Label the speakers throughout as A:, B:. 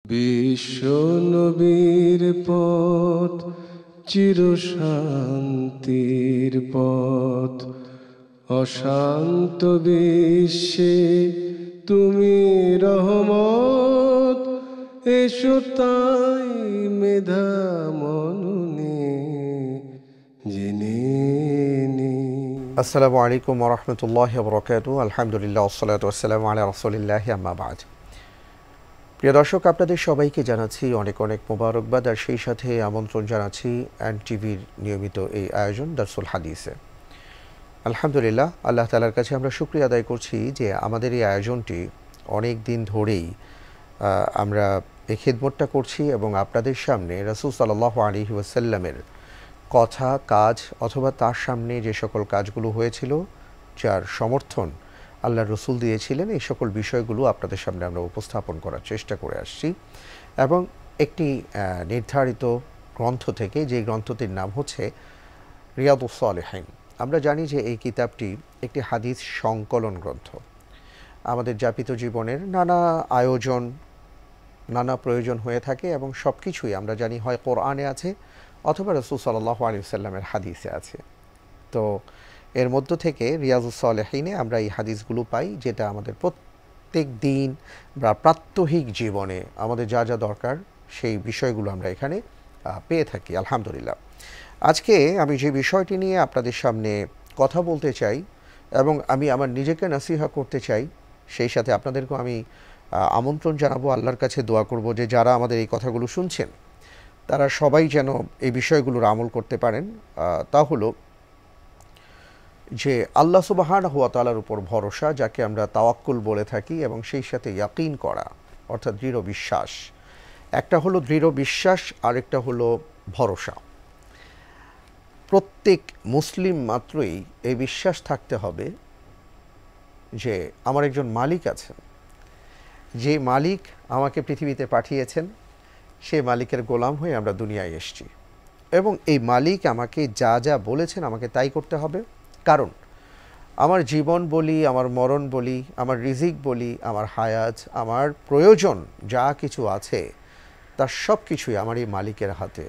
A: বিশ্ব নবীর পথ চিরশান্তির পথ, অশান্ত বিশ্বে তুমি রহমত। এসো তাই মেধা মননে জেনে নি।
B: আসসালামু আলাইকুম ওয়া রাহমাতুল্লাহি ওয়া বারাকাতুহু। আলহামদুলিল্লাহ ওয়াসসালাতু ওয়াসসালামু আলা রাসূলিল্লাহি আম্মা বা'দ। প্রিয় দর্শক, আপনাদের সবাইকে জানাচ্ছি অনেক অনেক মোবারকবাদ, আর সেই সাথে আমন্ত্রণ জানাচ্ছি এনটিভির নিয়মিত এই আয়োজন দারসুল হাদিসে। আলহামদুলিল্লাহ, আল্লাহ তাআলার কাছে আমরা শুকরিয়া আদায় করছি যে আমাদের এই আয়োজনটি অনেক দিন ধরেই আমরা এই খিদমতটা করছি এবং আপনাদের সামনে রাসূল সাল্লাল্লাহু আলাইহি ওয়াসাল্লামের কথা, কাজ অথবা তার সামনে যে সকল কাজগুলো হয়েছিল, যার সমর্থন আল্লাহর রসুল দিয়েছিলেন, এই সকল বিষয়গুলো আপনাদের সামনে আমরা উপস্থাপন করার চেষ্টা করে আসছি এবং একটি নির্ধারিত গ্রন্থ থেকে, যে গ্রন্থটির নাম হচ্ছে রিয়াদুস সালেহিন। আমরা জানি যে এই কিতাবটি একটি হাদিস সংকলন গ্রন্থ। আমাদের যাপিত জীবনের নানা আয়োজন, নানা প্রয়োজন হয়ে থাকে এবং সব কিছুই আমরা জানি হয় কোরআনে আছে অথবা রাসূল সাল্লাল্লাহু আলাইহি ওয়াসাল্লামের হাদিসে আছে। তো এর মধ্য থেকে রিয়াজুস সালেহিনে আমরা এই হাদিসগুলো পাই, যেটা আমাদের প্রত্যেক দিন বা প্রাত্যহিক জীবনে আমাদের যা যা দরকার সেই বিষয়গুলো আমরা এখানে পেয়ে থাকি। আলহামদুলিল্লাহ, আজকে আমি যে বিষয়টি নিয়ে আপনাদের সামনে কথা বলতে চাই এবং আমি আমার নিজেকে নাসিহা করতে চাই, সেই সাথে আপনাদেরকেও আমি আমন্ত্রণ জানাবো, আল্লাহর কাছে দোয়া করব যে যারা আমাদের এই কথাগুলো শুনছেন তারা সবাই যেন এই বিষয়গুলোর আমল করতে পারেন। তা হলো যে আল্লাহ সুবহানাহু ওয়া তাআলার উপর ভরসা, যাকে আমরা তাওয়াক্কুল বলে থাকি, এবং সেই সাথে ইয়াকিন করা অর্থাৎ দৃঢ় বিশ্বাস। একটা হলো দৃঢ় বিশ্বাস, আরেকটা হলো ভরসা। প্রত্যেক মুসলিম মাত্রই এই বিশ্বাস থাকতে হবে যে আমার একজন মালিক আছেন, যে মালিক আমাকে পৃথিবীতে পাঠিয়েছেন, সেই মালিকের গোলাম হয়ে আমরা দুনিয়ায় এসেছি এবং এই মালিক আমাকে যা যা বলেছেন আমাকে তাই করতে হবে। কারণ আমার জীবন বলি, আমার মরণ বলি, আমার রিজিক বলি, আমার হায়াত, আমার প্রয়োজন যা কিছু আছে তার সব কিছুই আমার এই মালিকের হাতে।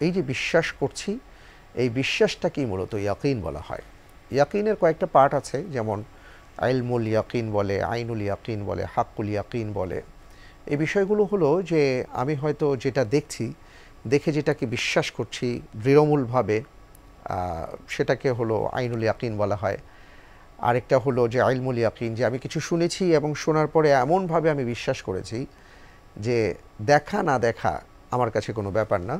B: এই যে বিশ্বাস করছি, এই বিশ্বাসটাকেই মূলত ইয়াকিন বলা হয়। ইয়াকিনের কয়েকটা পার্ট আছে, যেমন ইলমুল ইয়াকিন বলে, আইনুল ইয়াকিন বলে, হাক্কুল ইয়াকিন বলে। এই বিষয়গুলো হলো যে আমি হয়তো যেটা দেখছি, দেখে যেটাকে বিশ্বাস করছি দৃঢ়মূলভাবে, সেটাকে হলো আইনুল ইয়াকিন বলা হয়। আরেকটা হলো যে ইলমুল ইয়াকিন, যে আমি কিছু শুনেছি এবং শোনার পরে এমনভাবে আমি বিশ্বাস করেছি যে দেখা না দেখা আমার কাছে কোনো ব্যাপার না,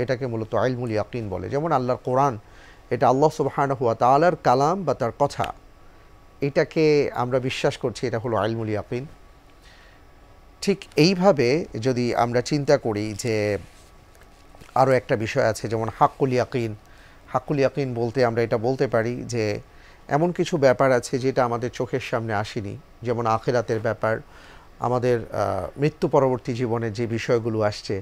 B: এটাকে মূলত ইলমুল ইয়াকিন বলে। যেমন আল্লাহর কোরআন, এটা আল্লাহ সুবহানাহু ওয়া তাআলার কালাম বা তার কথা, এটাকে আমরা বিশ্বাস করছি, এটা হলো ইলমুল ইয়াকিন। ঠিক এইভাবে যদি আমরা চিন্তা করি যে আরও একটা বিষয় আছে, যেমন হাক্কুল ইয়াকিন। হাক্কুল ইয়াকিন বলতে আমরা এটা বলতে পারি যে এমন কিছু ব্যাপার আছে যেটা আমাদের চোখের সামনে আসেনি, যেমন আখিরাতের ব্যাপার, আমাদের মৃত্যু পরবর্তী জীবনের যে বিষয়গুলো আসছে,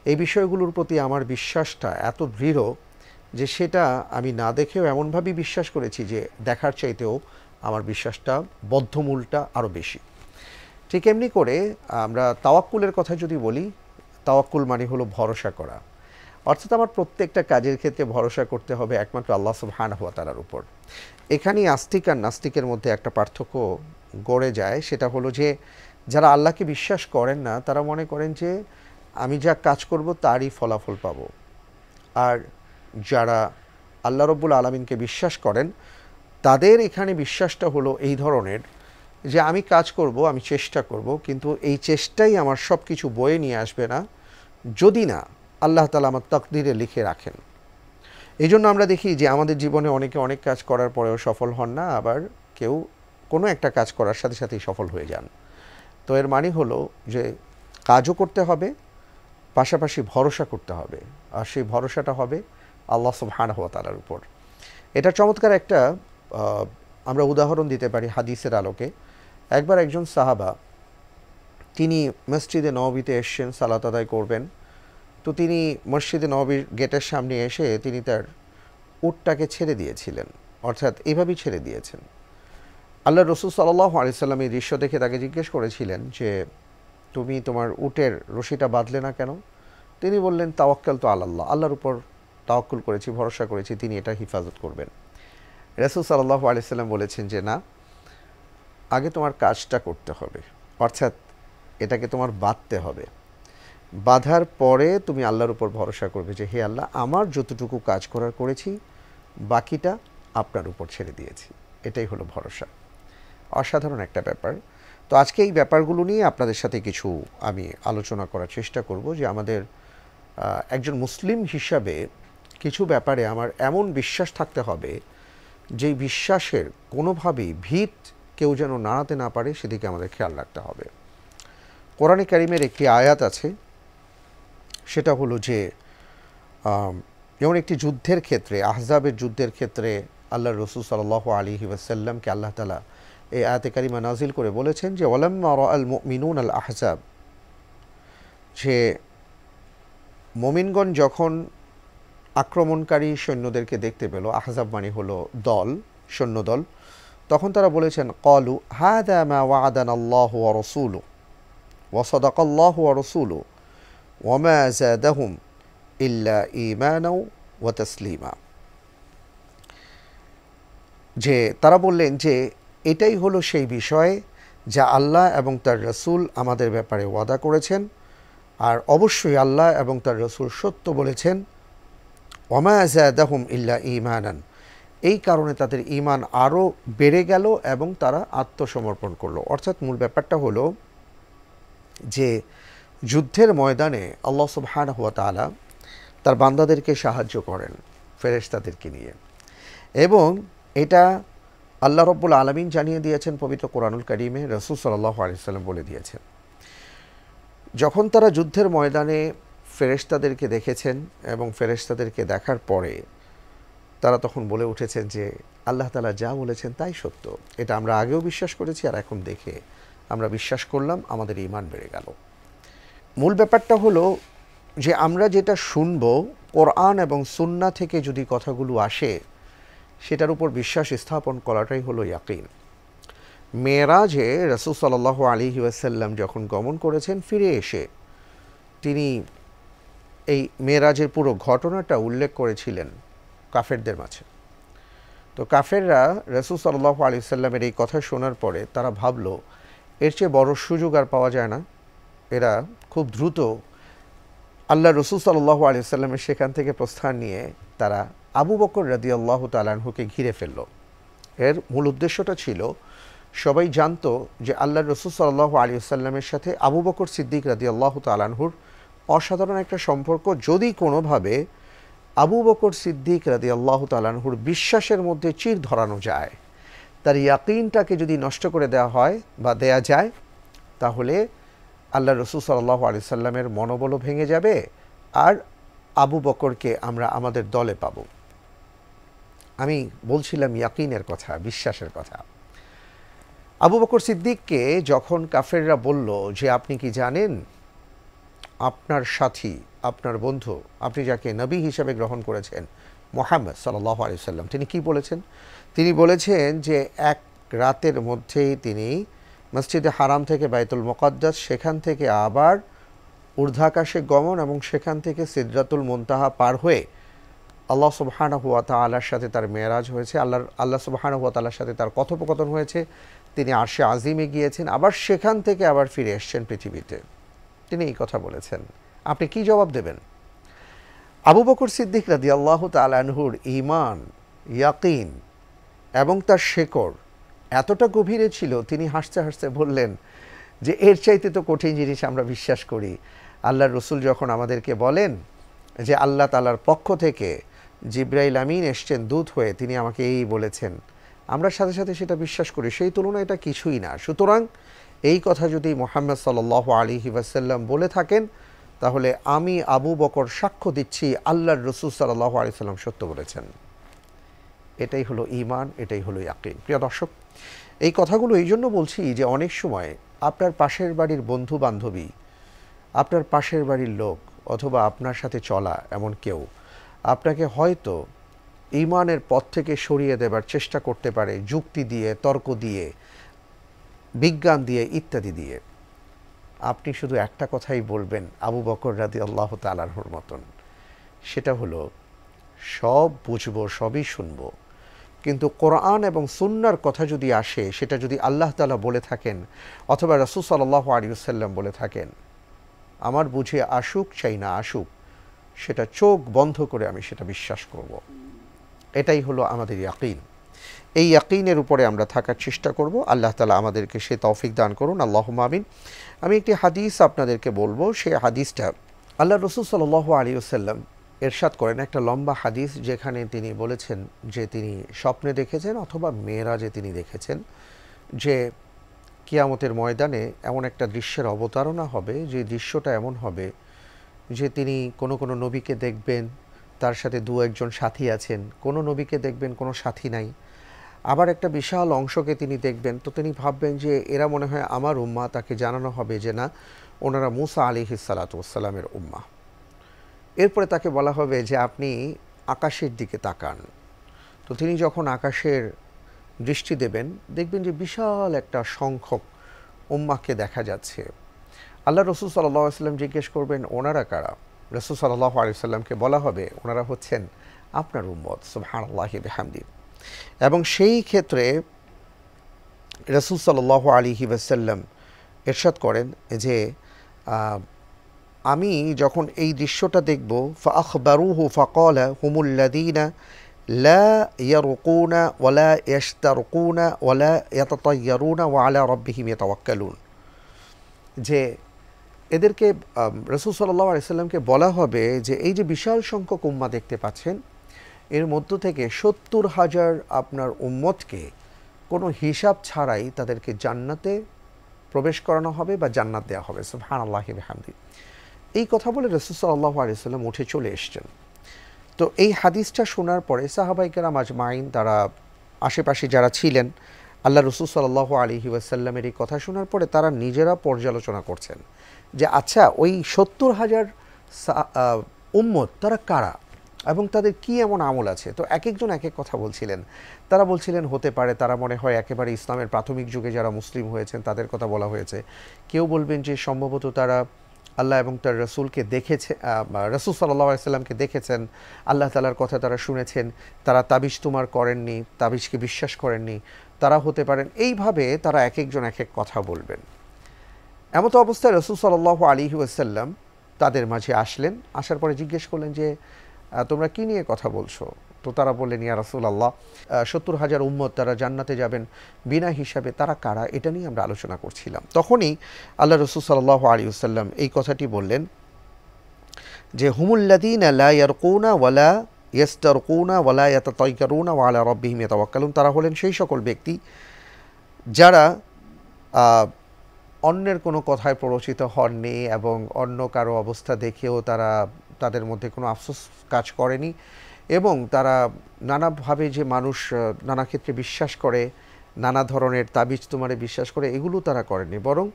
B: এই বিষয়গুলোর প্রতি আমার বিশ্বাসটা এত দৃঢ় যে সেটা আমি না দেখেও এমনভাবেই বিশ্বাস করেছি যে দেখার চাইতেও আমার বিশ্বাসটা, বদ্ধমূলটা আরও বেশি। ঠিক এমনি করে আমরা তাওয়াক্কুলের কথা যদি বলি, তাওয়াক্কুল মানে হলো ভরসা করা। অর্থাৎ আমার প্রত্যেকটা কাজের ক্ষেত্রে ভরসা করতে হবে একমাত্র আল্লাহ সুবহানাহু ওয়া তাআলার উপর। এখানেই আস্তিক আর নাস্তিকের মধ্যে একটা পার্থক্য গড়ে যায়, সেটা হলো যে যারা আল্লাহকে বিশ্বাস করেন না তারা মনে করেন যে আমি যা কাজ করব তারই ফলাফল পাব। আর যারা আল্লাহ রব্বুল আলামিনকে বিশ্বাস করেন তাদের এখানে বিশ্বাসটা হলো এই ধরনের যে আমি কাজ করব, আমি চেষ্টা করব, কিন্তু এই চেষ্টাই আমার সব কিছু বয়ে নিয়ে আসবে না যদি না আল্লাহ তাআলা আমার তাকদীরে লিখে রাখেন। এই জন্য আমরা দেখি যে আমাদের জীবনে অনেকে অনেক কাজ করার পরেও সফল হন না, আবার কেউ কোনো একটা কাজ করার সাথে সাথেই সফল হয়ে যান। তো এর মানে হলো যে কাজও করতে হবে, পাশাপাশি ভরসা করতে হবে, আর সেই ভরসাটা হবে আল্লাহ সুবহানাহু ওয়া তাআলার উপর। এটা চমৎকার একটা আমরা উদাহরণ দিতে পারি হাদিসের আলোকে। একবার একজন সাহাবা, তিনি মসজিদে নববীতে এসেছেন সালাত আদায় করবেন। তো তিনি মসজিদে নববীর গেটের সামনে এসে তিনি তার উটটাকে ছেড়ে দিয়েছিলেন, অর্থাৎ এভাবেই ছেড়ে দিয়েছেন। আল্লাহ রসুল সাল্লাল্লাহু আলাইহি সাল্লাম এই দৃশ্য দেখে তাকে জিজ্ঞেস করেছিলেন যে তুমি তোমার উটের রশিটা বাঁধলে না কেন? তিনি বললেন, তাওয়াক্কাল তো আল্লাহ, আল্লাহর উপর তাওয়াক্কুল করেছি, ভরসা করেছি, তিনি এটা হিফাজত করবেন। রাসূল সাল্লাল্লাহু আলাইহি সাল্লাম বলেছেন যে না, আগে তোমার কাজটা করতে হবে, অর্থাৎ এটাকে তোমার বাঁধতে হবে। বাঁধার পরে তুমি আল্লাহর উপর ভরসা করবে যে হে আল্লাহ, আমার যতটুকু কাজ করার করেছি, বাকিটা আপনার উপর ছেড়ে দিয়েছি। এটাই হলো ভরসা। অসাধারণ একটা ব্যাপার। তো আজকে এই ব্যাপারগুলো নিয়ে আপনাদের সাথে কিছু আমি আলোচনা করার চেষ্টা করব যে আমাদের একজন মুসলিম হিসাবে কিছু ব্যাপারে আমার এমন বিশ্বাস থাকতে হবে যেই বিশ্বাসের কোনোভাবেই ভিত কেউ যেন নাড়াতে না পারে, সেদিকে আমাদের খেয়াল রাখতে হবে। কোরআনে কারিমের একটি আয়াত আছে, সেটা হলো যে যেমন একটি যুদ্ধের ক্ষেত্রে, আহজাবের যুদ্ধের ক্ষেত্রে আল্লাহর রাসূল সাল্লাল্লাহু আলাইহি ওয়াসাল্লামকে আল্লাহ তাআলা এই আয়াতে কারিমা নাজিল করে বলেছেন যে ওয়ালাম্মা রাআল মুমিনুনা আল আহজাব, যে মুমিনগণ যখন আক্রমণকারী সৈন্যদেরকে দেখতে পেল, আহজাব মানে হলো দল, সৈন্যদল, তখন তারা বলেছেন ক্বালু হাযা মা ওয়া'আদানাল্লাহু ওয়া রাসূলুহু ওয়া সাদাকাল্লাহু ওয়া রাসূলুহু ওয়া মা যাদাহুম ইল্লা ঈমানাও ওয়া তাসলিমা। যে তারা বললেন যে এটাই হলো সেই বিষয় যা আল্লাহ এবং তার রাসূল আমাদের ব্যাপারে ওয়াদা করেছেন, আর অবশ্যই আল্লাহ এবং তার রাসূল সত্য বলেছেন। ওয়া মা যাদাহুম ইল্লা ঈমানান, এই কারণে তাদের ঈমান আরও বেড়ে গেল এবং তারা আত্মসমর্পণ করলো। অর্থাৎ মূল ব্যাপারটা হলো যে যুদ্ধের ময়দানে আল্লাহ সুবহানাহু ওয়া তাআলা তার বান্দাদেরকে সাহায্য করেন ফেরেশতাদেরকে নিয়ে, এবং এটা আল্লাহ রব্বুল আলামিন জানিয়ে দিয়েছেন পবিত্র কোরআনুল কারীমে, রাসূল সাল্লাল্লাহু আলাইহি ওয়াসাল্লাম বলে দিয়েছেন। যখন তারা যুদ্ধের ময়দানে ফেরেশতাদেরকে দেখেছেন এবং ফেরেশতাদেরকে দেখার পরে তারা তখন বলে উঠেছেন যে আল্লাহ তাআলা যা বলেছেন তাই সত্য। এটা আমরা আগেও বিশ্বাস করেছি, আর এখন দেখে আমরা বিশ্বাস করলাম, আমাদের ঈমান বেড়ে গেল। মূল ব্যাপারটা হলো যে আমরা যেটা শুনব, কোরআন এবং সুন্নাহ থেকে যদি কথাগুলো আসে, সেটার উপর বিশ্বাস স্থাপন করাটাই হলো ইয়াকিন। মেরাজে রাসূল সাল্লাল্লাহু আলাইহি ওয়াসাল্লাম যখন গমন করেছেন, ফিরে এসে তিনি এই মেরাজের পুরো ঘটনাটা উল্লেখ করেছিলেন কাফেরদের মাঝে। তো কাফেররা রাসূল সাল্লাল্লাহু আলাইহি ওয়াসাল্লামের এই কথা শোনার পরে তারা ভাবলো এর চেয়ে বড় সুযোগ আর পাওয়া যায় না। এরা খুব দ্রুত আল্লাহ রাসূল সাল্লাল্লাহু আলাইহি ওয়াসাল্লামের সেখান থেকে প্রস্থান নিয়ে তারা আবু বকর রাদিয়াল্লাহু তাআলা আনহুকে ঘিরে ফেলল। এর মূল উদ্দেশ্যটা ছিল, সবাই জানতো যে আল্লাহ রাসূল সাল্লাল্লাহু আলাইহি ওয়াসাল্লামের সাথে আবু বকর সিদ্দিক রাদিয়াল্লাহু তাআলা আনহুর অসাধারণ একটা সম্পর্ক। যদি কোনোভাবে আবু বকর সিদ্দিক রাদিয়াল্লাহু তাআলা আনহুর বিশ্বাসের মধ্যে চির ধরানো যায়, তার ইয়াকিনটাকে যদি নষ্ট করে দেওয়া হয় বা দেয়া যায়, তাহলে আল্লাহ রাসূল সাল্লাল্লাহু আলাইহি ওয়াসাল্লামের মনোবলও ভেঙে যাবে, আর আবু বকরকে আমরা আমাদের দলে পাব। আমি বলছিলাম ইয়াকিনের কথা, বিশ্বাসের কথা। আবু বকর সিদ্দিককে যখন কাফেররা বলল যে আপনি কি জানেন আপনার সাথী, আপনার বন্ধু, আপনি যাকে নবী হিসেবে গ্রহণ করেছেন, মুহাম্মদ সাল্লাল্লাহু আলাইহি ওয়াসাল্লাম, তিনি কি বলেছেন? তিনি বলেছেন যে এক রাতের মধ্যেই তিনি মসজিদে হারাম থেকে বাইতুল মুকাদ্দাস, সেখান থেকে আবার ঊর্ধ্বাকাশে গমন এবং সেখান থেকে সিদরাতুল মুনতাহা পার হয়ে আল্লাহ সুবহানাহু ওয়া তাআলার সাথে তার মেরাজ হয়েছে, আল্লাহ সুবহানাহু ওয়া তাআলার সাথে তার কথোপকথন হয়েছে, তিনি আরশে আজিমে গিয়েছেন, আবার সেখান থেকে আবার ফিরে এসেছেন পৃথিবীতে। তিনি এই কথা বলেছেন। আপনি কি জবাব দেবেন? আবু বকর সিদ্দিক রাদিয়াল্লাহু তাআলা আনহুর ঈমান, ইয়াকিন এবং তার শেকড় এতটা গভীরে ছিল, তিনি হাসতে হাসতে বললেন যে এর চাইতে তো কঠিন জিনিস আমরা বিশ্বাস করি। আল্লাহর রাসূল যখন আমাদেরকে বলেন যে আল্লাহ তাআলার পক্ষ থেকে জিবরাইল আমিন এসছেন দূত হয়ে, তিনি আমাকে এই বলেছেন, আমরা সাথে সাথে সেটা বিশ্বাস করি। সেই তুলনায় এটা কিছুই না। সুতরাং এই কথা যদি মুহাম্মদ সাল্লাল্লাহু আলাইহি ওয়াসাল্লাম বলে থাকেন, তাহলে আমি আবু বকর সাক্ষ্য দিচ্ছি আল্লাহর রাসূল সাল্লাল্লাহু আলাইহি ওয়াসাল্লাম সত্য বলেছেন। এটাই হলো ঈমান, এটাই হলো ইয়াকিন। প্রিয় দর্শক, এই কথাগুলো এই জন্য বলছি যে অনেক সময় আপনার পাশের বাড়ির বন্ধু বান্ধবী, আপনার পাশের বাড়ির লোক, অথবা আপনার সাথে চলা এমন কেউ আপনাকে হয়তো ঈমানের পথ থেকে সরিয়ে দেবার চেষ্টা করতে পারে, যুক্তি দিয়ে, তর্ক দিয়ে, বিজ্ঞান দিয়ে, ইত্যাদি দিয়ে। আপনি শুধু একটা কথাই বলবেন আবু বকর রাদিয়াল্লাহু তাআলা আনহুর মতন, সেটা হলো সব বুঝবো, সবই শুনবো, কিন্তু কোরআন এবং সুন্নাহর কথা যদি আসে, সেটা যদি আল্লাহ তাআলা বলে থাকেন অথবা রাসূল সাল্লাল্লাহু আলাইহি ওয়াসাল্লাম বলে থাকেন, আমার বুঝে আসুক চাই না আসুক, সেটা চোখ বন্ধ করে আমি সেটা বিশ্বাস করব। এটাই হলো আমাদের ইয়াকিন। এই ইয়াকিনের উপরে আমরা থাকার চেষ্টা করব। আল্লাহ তাআলা আমাদেরকে সে তৌফিক দান করুন, আল্লাহুম্মা আমিন। আমি একটি হাদিস আপনাদেরকে বলবো। সেই হাদিসটা আল্লাহ রাসূল সাল্লাল্লাহু আলাইহি ওয়াসাল্লাম ইরশাদ করেন, একটা লম্বা হাদিস, যেখানে তিনি বলেছেন যে তিনি স্বপ্নে দেখেছেন অথবা মেরাজে তিনি দেখেছেন যে কিয়ামতের ময়দানে এমন একটা দৃশ্যের অবতারণা হবে, যে দৃশ্যটা এমন হবে যে তিনি কোনো কোনো নবীকে দেখবেন, তার সাথে দু একজন সাথী আছেন, কোনো নবীকে দেখবেন কোনো সাথী নাই, আবার একটা বিশাল অংশকে তিনি দেখবেন, তো তিনি ভাববেন যে এরা মনে হয় আমার উম্মাহ। তাকে জানানো হবে যে না, ওনারা মুসা আলাইহিস সালাতু ওয়াস সালামের উম্মাহ। এরপরে তাকে বলা হবে যে আপনি আকাশের দিকে তাকান। তো তিনি যখন আকাশের দৃষ্টি দেবেন, দেখবেন যে বিশাল একটা সংখ্যক উম্মাহকে দেখা যাচ্ছে। আল্লাহ রসুল সাল্লাল্লাহু আলাইহি ওয়াসাল্লাম জিজ্ঞেস করবেন ওনারা কারা? রসুল সাল্লাল্লাহু আলাইহি ওয়াসাল্লামকে বলা হবে ওনারা হচ্ছেন আপনার উম্মত। সুবহানাল্লাহি বিহামদি। এবং সেই ক্ষেত্রে রসুল সাল্লাল্লাহু আলাইহি ওয়াসাল্লাম ইরশাদ করেন যে আমি যখন এই দৃশ্যটা দেখব, ফাআখবারুহু ফাকালা হুমুল্লাযীনা লা ইয়ারকুনা ওয়ালা ইয়াশতারকুনা ওয়ালা ইয়াতাতায়্যারুনা ওয়া আলা রাব্বিহিম ইয়াতাওয়াক্কালুন, যে এদেরকে রাসূল সাল্লাল্লাহু আলাইহি ওয়াসাল্লামকে বলা হবে যে এই যে বিশাল সংখ্যক উম্মাহ দেখতে পাচ্ছেন, এর মধ্য থেকে ৭০,০০০ আপনার উম্মতকে কোনো হিসাব ছাড়াই তাদেরকে জান্নাতে প্রবেশ করানো হবে বা জান্নাত দেওয়া হবে। সুবহানাল্লাহি বিহামদি। এই কথা বলে রাসূল সাল্লাল্লাহু আলাইহি ওয়াসাল্লাম উঠে চলে এসেছেন। তো এই হাদিসটা শোনার পরে সাহাবায়ে কেরাম আজমাইন, তারা আশেপাশে যারা ছিলেন, আল্লাহ রাসূল সাল্লাল্লাহু আলাইহি ওয়াসাল্লামের এই কথা শোনার পরে তারা নিজেরা পর্যালোচনা করছেন যে আচ্ছা ওই ৭০,০০০ উম্মত তারা কারা এবং তাদের কি এমন আমল আছে। তো এক একজন এক এক কথা বলছিলেন। তারা বলছিলেন হতে পারে তারা মনে হয় একেবারে ইসলামের প্রাথমিক যুগে যারা মুসলিম হয়েছেন তাদের কথা বলা হয়েছে। কেউ বলবেন যে সম্ভবত তারা আল্লাহ এবং তার রসুলকে দেখেছে, রসুল সাল্লাল্লাহু আলাইহি ওয়াসাল্লামকে দেখেছেন, আল্লাহ তাআলার কথা তারা শুনেছেন, তারা তাবিজ তুমার করেননি, তাবিজকে বিশ্বাস করেননি, তারা হতে পারেন। এইভাবে তারা এক একজন এক এক কথা বলবেন। এমত অবস্থায় রসুল সাল্লাল্লাহু আলাইহি ওয়াসাল্লাম তাদের মাঝে আসলেন। আসার পরে জিজ্ঞেস করলেন যে তোমরা কি নিয়ে কথা বলছো? তো তারা বললেন ইয়া রাসূলুল্লাহ, ৭০,০০০ উম্মত তারা জান্নাতে যাবেন বিনা হিসাবে, তারা কারা, এটা নিয়ে আমরা আলোচনা করছিলাম। তখনই আল্লাহ রাসূল সাল্লাল্লাহু আলাইহি ওয়াসাল্লাম এই কথাটি বললেন যে হুমুল্লাযীনা লা ইয়ারকুনা ওয়ালা ইয়াস্তারকুনা ওয়ালা ইয়াতাতায়্যারুনা ওয়া আলা রাব্বিহিম ইয়াতাওয়াক্কালুন, তারা হলেন সেই সকল ব্যক্তি যারা অন্যের কোনো কথায় প্ররোচিত হননি এবং অন্য কারো অবস্থা দেখেও তারা তাদের মধ্যে কোনো আফসোস কাজ করেনি, এবং তারা নানাভাবে যে মানুষ নানা ক্ষেত্রে বিশ্বাস করে, নানা ধরনের তাবিজ তোমারে বিশ্বাস করে, এগুলো তারা করেনি, বরং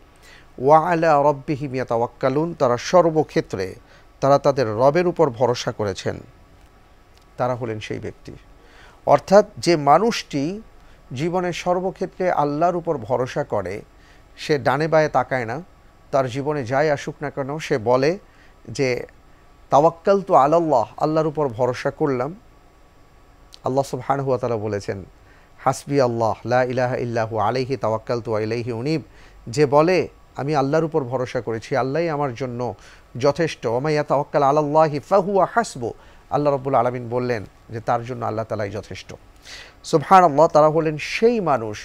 B: ওয়া আলা রাব্বিহিম ইয়াতাওয়াক্কালুন, তারা সর্বক্ষেত্রে তারা তাদের রবের উপর ভরসা করেছেন। তারা হলেন সেই ব্যক্তি। অর্থাৎ যে মানুষটি জীবনের সর্বক্ষেত্রে আল্লাহর উপর ভরসা করে, সে ডানে বায়ে তাকায় না, তার জীবনে যাই আসুক না কেন সে বলে যে তাওয়াক্কালতু আলাল্লাহ, আল্লাহর উপর ভরসা করলাম। আল্লাহ সুবহানাহু ওয়া তাআলা বলেছেন হাসবি আল্লাহ লা ইলাহা ইল্লাহু আলাইহি তাওয়াক্কালতু ওয়া ইলাইহি উনীব, যে বলে আমি আল্লাহর উপর ভরসা করেছি, আল্লাহই আমার জন্য যথেষ্ট। ওয়া মান ইয়াতাওয়াক্কাল আলাল্লাহি ফাহুয়া হাসবু, আল্লাহ রাব্বুল আলামিন বললেন যে তার জন্য আল্লাহ তাআলাই যথেষ্ট। সুবহানাল্লাহ, তারা হলেন সেই মানুষ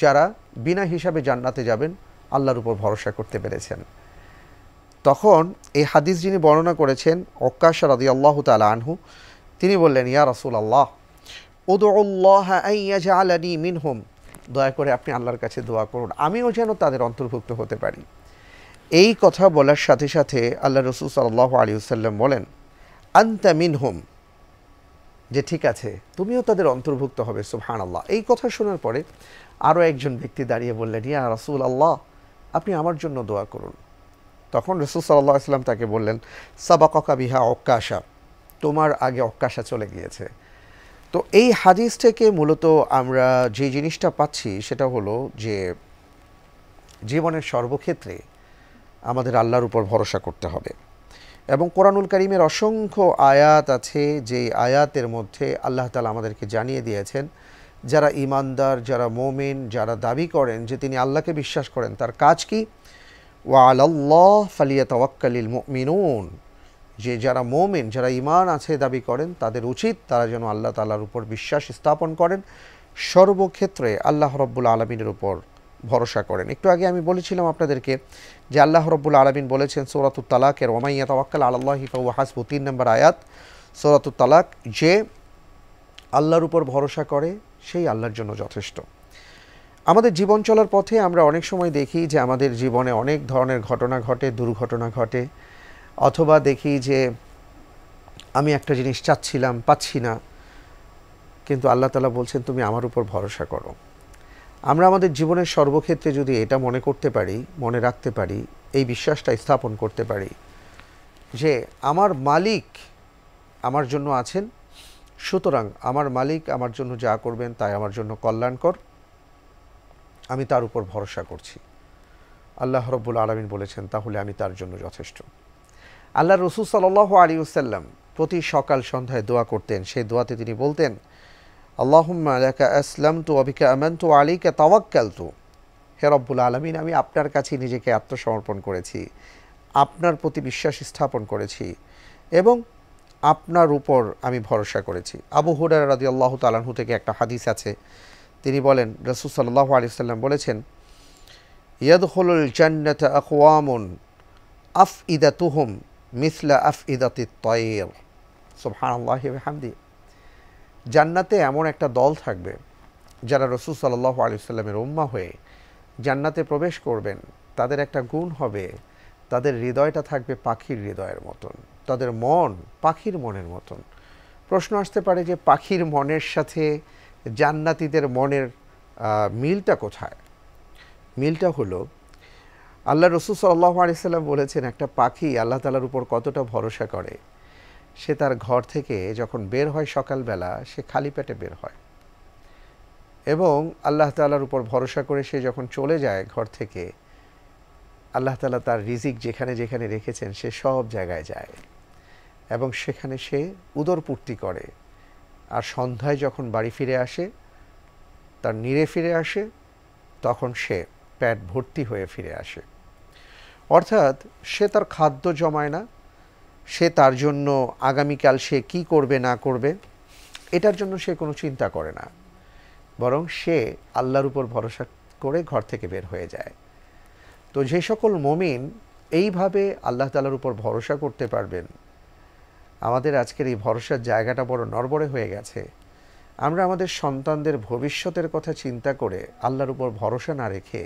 B: যারা বিনা হিসাবে জান্নাতে যাবেন, আল্লাহর উপর ভরসা করতে পেরেছেন। তখন এই হাদিস যিনি বর্ণনা করেছেন ওক্কাশা রাদিয়াল্লাহু তাআলা আনহু, তিনি বললেন ইয়া রাসূলুল্লাহ উদউল্লাহ আন ইয়াজআলানি মিনহুম, দয়া করে আপনি আল্লাহর কাছে দোয়া করুন আমিও যেন তাদের অন্তর্ভুক্ত হতে পারি। এই কথা বলার সাথে সাথে আল্লাহ রাসূল সাল্লাল্লাহু আলাইহি ওয়াসাল্লাম বলেন আনতা মিনহুম, যে ঠিক আছে তুমিও তাদের অন্তর্ভুক্ত হবে। সুবহানাল্লাহ। এই কথা শোনার পরে আরও একজন ব্যক্তি দাঁড়িয়ে বললেন ইয়া রাসূলুল্লাহ, আপনি আমার জন্য দোয়া করুন। তখন রাসূল সাল্লাল্লাহু আলাইহি ওয়াসাল্লাম তাকে বললেন সাবাকাকা বিহা ওক্কাশা, তোমার আগে ওক্কাশা চলে গিয়েছে। তো এই হাদিস থেকে মূলত আমরা যে জিনিসটা পাচ্ছি সেটা হলো যে জীবনের সর্বক্ষেত্রে আমাদের আল্লাহর উপর ভরসা করতে হবে। এবং কোরআনুল কারীমের অসংখ্য আয়াত আছে, যে আয়াতের মধ্যে আল্লাহ তাআলা আমাদেরকে জানিয়ে দিয়েছেন যারা ঈমানদার, যারা মুমিন, যারা দাবি করেন যে তিনি আল্লাহকে বিশ্বাস করেন, তার কাজ কি? ওয়া আলাল্লাহ ফালিয়াতাওয়াক্কালিল মুমিনুন, যে যারা মুমিন, যারা ঈমান আছে দাবি করেন, তাদের উচিত তারা যেন আল্লাহ তাআলার উপর বিশ্বাস স্থাপন করেন, সর্বক্ষেত্রে আল্লাহ রাব্বুল আলামিনের উপর ভরসা করেন। একটু আগে আমি বলেছিলাম আপনাদেরকে যে আল্লাহ রাব্বুল আলামিন বলেছেন সূরাতুত তালাকের ওয়া মান ইয়াতাওয়াক্কাল আলাল্লাহি ফাহুয়া হাসবুহ, 3 নম্বর আয়াত সূরাতুত তালাক, যে আল্লাহর উপর ভরসা করে সেই আল্লাহর জন্য যথেষ্ট। আমাদের জীবন চলার পথে আমরা অনেক সময় দেখি যে আমাদের জীবনে অনেক ধরনের ঘটনা ঘটে, দুর্ঘটনা ঘটে, অথবা দেখি যে আমি একটা জিনিস চাচ্ছিলাম, পাচ্ছি না, কিন্তু আল্লাহ তাআলা বলছেন তুমি আমার উপর ভরসা করো। আমরা আমাদের জীবনের সর্বক্ষেত্রে যদি এটা মনে করতে পারি, মনে রাখতে পারি, এই বিশ্বাসটা স্থাপন করতে পারি যে আমার মালিক আমার জন্য আছেন, সুতরাং আমার মালিক আমার জন্য যা করবেন তাই আমার জন্য কল্যাণকর, আমি তার উপর ভরসা করছি, আল্লাহ রাব্বুল আলামিন বলেছেন, তাহলে আমি তার জন্য যথেষ্ট। আল্লাহ রাসূল সাল্লাল্লাহু আলাইহি ওয়াসাল্লাম প্রতি সকাল সন্ধ্যায় দোয়া করতেন। সেই দোয়াতে তিনি বলতেন, আল্লাহুম্মা লাকা আসলামতু ওয়া বিকা আমানতু ওয়া আলাইকা তাওয়াক্কালতু, হে রব্বুল আলামিন, আমি আপনার কাছে নিজেকে আত্মসমর্পণ করেছি, আপনার প্রতি বিশ্বাস স্থাপন করেছি এবং আপনার উপর আমি ভরসা করেছি। আবু হুরায়রা রাদিয়াল্লাহু তাআলা আনহু থেকে একটা হাদিস আছে, তিনি বলেন রাসূল সাল্লাল্লাহু আলাইহি ওয়াসাল্লাম বলেছেন, ইয়াদখুলুল জান্নাতা আকওয়ামুন আফইদাতুহুম মিসলা আফইদাতিত তায়র, সুবহানাল্লাহি ওয়া বিহামদিহি। জান্নাতে এমন একটা দল থাকবে যারা রাসূল সাল্লাল্লাহু আলাইহি ওয়াসাল্লামের উম্মাহ হয়ে জান্নাতে প্রবেশ করবেন, তাদের একটা গুণ হবে, তাদের হৃদয়টা থাকবে পাখির হৃদয়ের মতন, তাদের মন পাখির মনের মতন। প্রশ্ন আসতে পারে যে পাখির মনের সাথে জান্নাতীদের মনের মিলটা কোথায়? মিলটা হলো, আল্লাহ রাসূল সাল্লাল্লাহু আলাইহি ওয়াসাল্লাম বলেছেন একটা পাখি আল্লাহ তাআলার উপর কতটা ভরসা করে, সে তার ঘর থেকে যখন বের হয় সকালবেলা, সে খালি পেটে বের হয়, এবং আল্লাহ তাআলার উপর ভরসা করে সে যখন চলে যায় ঘর থেকে, আল্লাহ তাআলা তার রিজিক যেখানে যেখানে রেখেছেন সে সব জায়গায় যায় এবং সেখানে সে উদরপূর্তি করে, আর সন্ধ্যায় যখন বাড়ি ফিরে আসে, তার নীড়ে ফিরে আসে, তখন সে পেট ভর্তি হয়ে ফিরে আসে। অর্থাৎ সে তার খাদ্য জমায় না, সে তার জন্য আগামীকাল সে কি করবে না করবে এটার জন্য সে কোনো চিন্তা করে না, বরং সে আল্লাহর উপর ভরসা করে ঘর থেকে বের হয়ে যায়। তো যে সকল মুমিন এইভাবে আল্লাহ তাআলার উপর ভরসা করতে পারবেন, আমাদের আজকের এই ভরসার জায়গাটা বড় নড়বড়ে হয়ে গেছে। আমরা আমাদের সন্তানদের ভবিষ্যতের কথা চিন্তা করে আল্লাহর উপর ভরসা না রেখে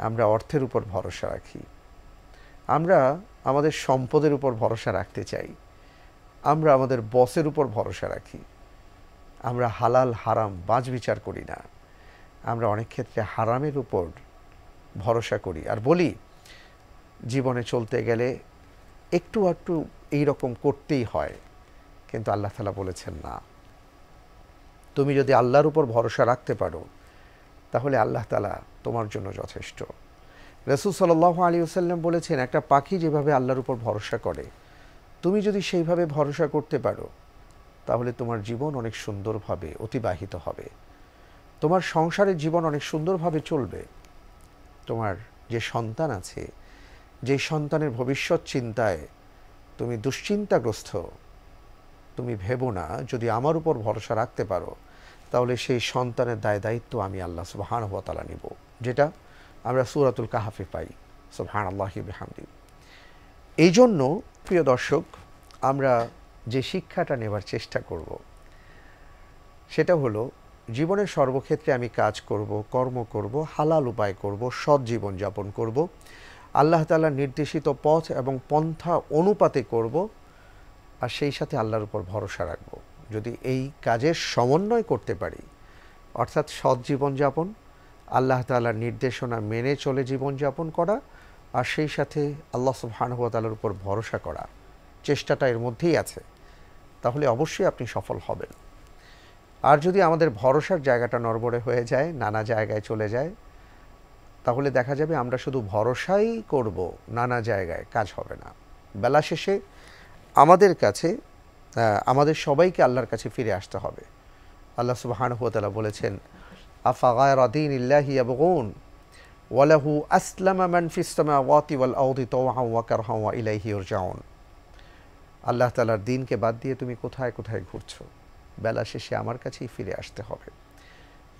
B: আমরা অর্থের উপর ভরসা রাখি, আমরা আমাদের সম্পদের উপর ভরসা রাখতে চাই, আমরা আমাদের বসের উপর ভরসা রাখি, আমরা হালাল হারাম বাছ বিচার করি না, আমরা অনেক ক্ষেত্রে হারামের উপর ভরসা করি আর বলি জীবনে চলতে গেলে একটু একটু এইরকম করতেই হয়, কিন্তু আল্লাহ তাআলা বলেছেন না, তুমি যদি আল্লাহর উপর ভরসা রাখতে পারো তাহলে আল্লাহ তাআলা তোমার জন্য যথেষ্ট। রাসূল সাল্লাল্লাহু আলাইহি ওয়াসাল্লাম বলেছেন একটা পাখি যেভাবে আল্লাহর উপর ভরসা করে, তুমি যদি সেইভাবে ভরসা করতে পারো তাহলে তোমার জীবন অনেক সুন্দরভাবে অতিবাহিত হবে, তোমার সংসারের জীবন অনেক সুন্দরভাবে চলবে। তোমার যে সন্তান আছে, যে সন্তানের ভবিষ্যৎ চিন্তায় তুমি দুশ্চিন্তাগ্রস্ত, তুমি ভেবো না যদি আমার উপর ভরসা রাখতে পারো তাহলে সেই সন্তানের দায় দায়িত্ব আমি আল্লাহ সুবহানাহু ওয়া তাআলা নিব, যেটা আমরা সূরাতুল কাহফে পাই। সুবহানাল্লাহি বিহামদিহি। এই জন্য প্রিয় দর্শক, আমরা যে শিক্ষাটা নেবার চেষ্টা করব সেটা হলো জীবনের সর্বক্ষেত্রে আমি কাজ করব, কর্ম করব, হালাল উপায় করব, সৎ জীবন যাপন করব, আল্লাহ তাআলার নির্দেশিত পথ এবং পন্থা অনুপাতে করব, আর সেই সাথে আল্লাহর উপর ভরসা রাখব। যদি এই কাজের সমন্বয় করতে পারি, অর্থাৎ সৎ জীবনযাপন, আল্লাহ তাআলার নির্দেশনা মেনে চলে জীবনযাপন করা, আর সেই সাথে আল্লাহ সুবহানাহু ওয়া তাআলার উপর ভরসা করা, চেষ্টাটা এর মধ্যেই আছে, তাহলে অবশ্যই আপনি সফল হবেন। আর যদি আমাদের ভরসার জায়গাটা নড়বড়ে হয়ে যায়, নানা জায়গায় চলে যায়, তাহলে দেখা যাবে আমরা শুধু ভরসাই করব, নানা জায়গায় কাজ হবে না। বেলা শেষে আমাদের কাছে আমাদের সবাইকে আল্লাহর কাছে ফিরে আসতে হবে। আল্লাহ সুবহানাহু ওয়া তাআলা বলেছেন, আফাগায়রা দীনিল্লাহি ইয়াবগুন ওয়ালাহু আসলামা মান ফিস সামাওয়াতি ওয়াল আরদি তাওআন ওয়া কারহান ওয়া ইলাইহি ইরজাউন। আল্লাহ তাআলার দ্বীনকে বাদ দিয়ে তুমি কোথায় কোথায় ঘুরছো? বেলা শেষে আমার কাছেই ফিরে আসতে হবে।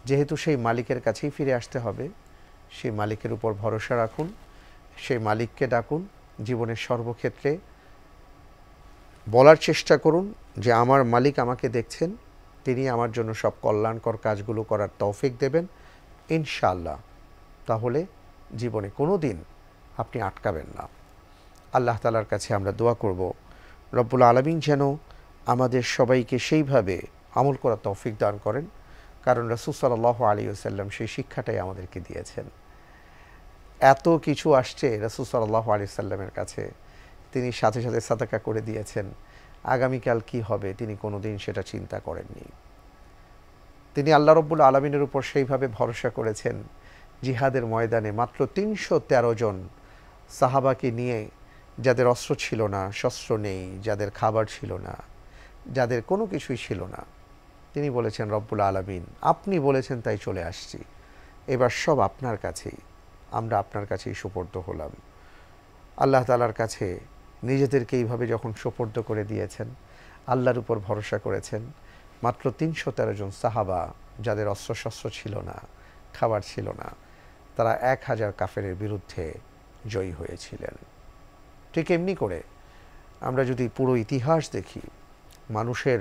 B: যেহেতু সেই মালিকের কাছেই ফিরে আসতে হবে, সেই মালিকের উপর ভরসা রাখুন, সেই মালিককে ডাকুন। জীবনের সর্বক্ষেত্রে বলার চেষ্টা করুন যে আমার মালিক আমাকে দেখছেন, তিনি আমার জন্য সব কল্যাণকর কাজগুলো করার তৌফিক দেবেন ইনশাআল্লাহ। তাহলে জীবনে কোনো দিন আপনি আটকাবেন না। আল্লাহ তাআলার কাছে আমরা দোয়া করব, রব্বুল আলামিন যেন আমাদের সবাইকে সেইভাবে আমল করার তৌফিক দান করেন, কারণ রাসূল সাল্লাল্লাহু আলাইহি ওয়াসাল্লাম সেই শিক্ষাটাই আমাদেরকে দিয়েছেন। এত কিছু আসছে রাসূল সাল্লাল্লাহু আলাইহি ওয়াসাল্লামের কাছে, তিনি সাথে সাথে সাদাকা করে দিয়েছেন। আগামীকাল কি হবে তিনি কোনোদিন সেটা চিন্তা করেননি। তিনি আল্লাহ রব্বুল আলামিনের উপর সেইভাবে ভরসা করেছেন, জিহাদের ময়দানে মাত্র ৩১৩ জন সাহাবাকে নিয়ে, যাদের অস্ত্র ছিল না, শস্ত্র নেই, যাদের খাবার ছিল না, যাদের কোনো কিছুই ছিল না, তিনি বলেছেন, রব্বুল আলামিন আপনি বলেছেন তাই চলে আসছি, এবার সব আপনার কাছেই, আমরা আপনার কাছেই সুপর্দ হলাম। আল্লাহ তাআলার কাছে নিজেদেরকে এইভাবে যখন সুপর্দ করে দিয়েছেন, আল্লাহর উপর ভরসা করেছেন, মাত্র ৩১৩ জন সাহাবা, যাদের অস্ত্রশস্ত্র ছিল না, খাবার ছিল না, তারা ১,০০০ কাফেরের বিরুদ্ধে জয়ী হয়েছিলেন। ঠিক এমনি করে আমরা যদি পুরো ইতিহাস দেখি, মানুষের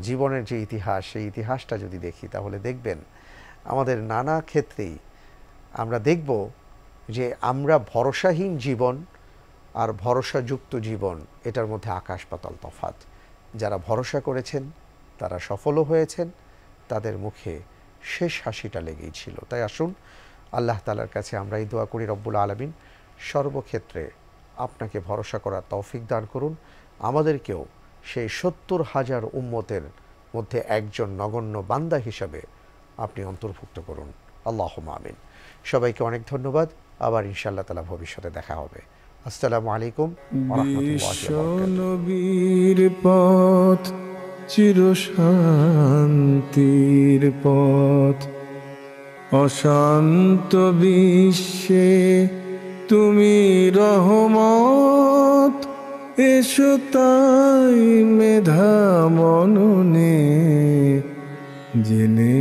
B: জীবনের যে ইতিহাস, সেই ইতিহাসটা যদি দেখি, তাহলে দেখবেন আমাদের নানা ক্ষেত্রেই আমরা দেখব যে আমরা ভরসাহীন জীবন আর ভরসাযুক্ত জীবন, এটার মধ্যে আকাশ পাতাল তফাৎ। যারা ভরসা করেছেন তারা সফলও হয়েছেন, তাদের মুখে শেষ হাসিটা লেগেই ছিল। তাই আসুন আল্লাহ তাআলার কাছে আমরা এই দোয়া করি, রব্বুল আলামিন সর্বক্ষেত্রে আপনাকে ভরসা করার তৌফিক দান করুন, আমাদেরকেও সেই ৭০,০০০ উম্মতের মধ্যে একজন নগণ্য বান্দা হিসাবে আপনি অন্তর্ভুক্ত করুন। আল্লাহুম্মা আমিন। সবাইকে অনেক ধন্যবাদ। আবার ইনশাআল্লাহ তাআলা ভবিষ্যতে দেখা হবে। আসসালামু আলাইকুম ওয়া রাহমাতুল্লাহি ওয়া বারাকাতুহু।
A: নবীর পথ চিরশান্তির পথ, অশান্ত বিশ্বে তুমি রহমত, এসো তাই মেধা মননে জেনে